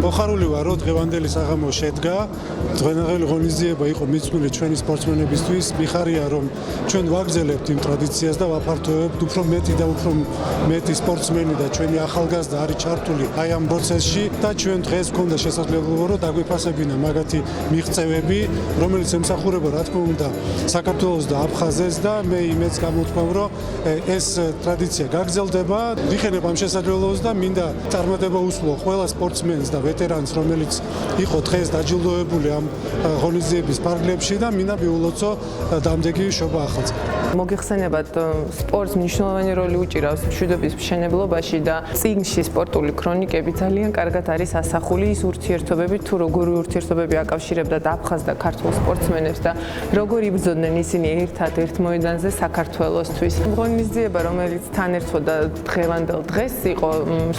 მოხარული ვარ, რომ დღევანდელი საღამო შედგა. დღევანდელი ღონისძიება იყო მიძღვნილი ჩვენი სპორტსმენებისთვის. მიხარია, რომ ჩვენ ვაგრძელებთ იმ ტრადიციას და ვაფართოვებთ უფრო მეტი და უფრო მეტი სპორტსმენი და ჩვენი ახალგაზრდა არის ჩართული აი ამ პროცესში და ჩვენ დღეს გვქონდა შესაძლებლობა, რომ დაგვიფასებინა მაგათი მიღწევები, რომელიც ემსახურება, რა თქმა უნდა, საქართველოს და აფხაზეთს და მე იმედს გამოთქვამ, რომ ეს ტრადიცია გაგრძელდება. ვიხენებ ამ შესაძლებლობას და მინდა წარმატება უსმო ყველა სპორტსმენს და ვეტერანს, რომელიც იყო დღეს დაჯილდოებული ამ ღონისძიების ფარგლებში და მინდა მიულოცო დამდეგი შობა ახალწლად. მოგიხსენებათ, სპორტს მნიშვნელოვანი როლი უჭირავს მშვიდობის მშენებლობაში და წიგნში სპორტული ქრონიკები ძალიან კარგად არის ასახული ის ურთიერთობები, თუ როგორი ურთიერთობები აკავშირებდა აფხაზ და ქართულ სპორტსმენებს და როგორ იბრძოდნენ ისინი ერთად ერთ მოედანზე საქართველოსთვის. ღონისძიება, რომელიც თან ერთვოდა დღევანდელ დღეს იყო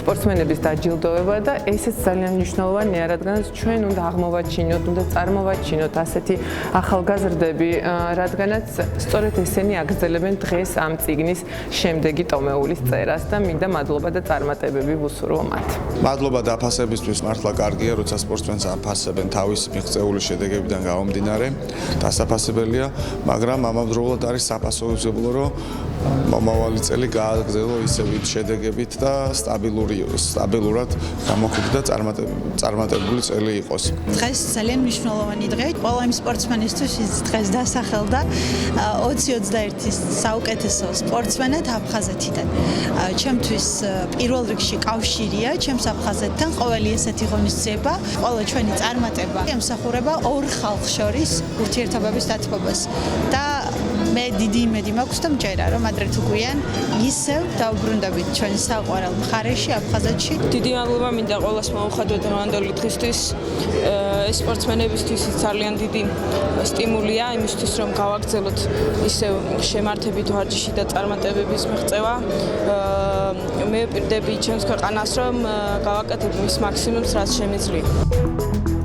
სპორტსმენების დაჯილდოება და ესეც ძალიან მნიშვნელოვანია, რადგანაც ჩვენ უნდა აღმოვაჩინოთ, უნდა წარმოვაჩინოთ ასეთი ახალგაზრდები, რადგანაც სწორედ ესენი აგრძელებენ დღეს ამ წიგნის შემდეგი ტომეულის წერას და მინდა მადლობა და წარმატებები ვუსურვო მათ. მადლობა დაფასებისთვის, მართლა კარგია, როცა სპორტსმენს აფასებენ თავის მიღწეული შედეგებიდან გამომდინარე, დასაფასებელია, მაგრამ ამავდროულად არის საფასოვებელო, რომ მომავალი წელი გააგრძელო ისევ შედეგებით და სტაბილურად გამოკვდა და წარმატებული წელი იყოს. დღეს ძალიან მნიშვნელოვანი დღე. ყველა იმ სპორტსმენისთვის ის დღეს დასახელდა 2021-ის საუკეთესო სპორტსმენად აფხაზეთიდან. ჩემთვის პირველ რიგში კავშირია ჩემს აფხაზეთთან ყოველი ესეთი ღონისძიება, ყველა ჩვენი წარმატება ემსახურება ორ ხალხს შორის ურთიერთობების დათბობას და მე დიდი იმედი მაქვს და მჯერა, რომ ადრე თუ გვიან ისევ დავბრუნდებით ჩვენი საყვარელ მხარეში, აფხაზეთში. დიდი მადლობა მინდა ყველას მოუხადო დღევანდელი დღისთვის. ეს სპორტსმენებისთვის ძალიან დიდი სტიმულია იმისთვის, რომ გავაგრძელოთ ისევ შემართებით ვარჯიში და წარმატებების მიღწევა. მე ვპირდები ჩემს ქვეყანას, რომ გავაკეთებ მის მაქსიმუმს, რაც შემიძლია.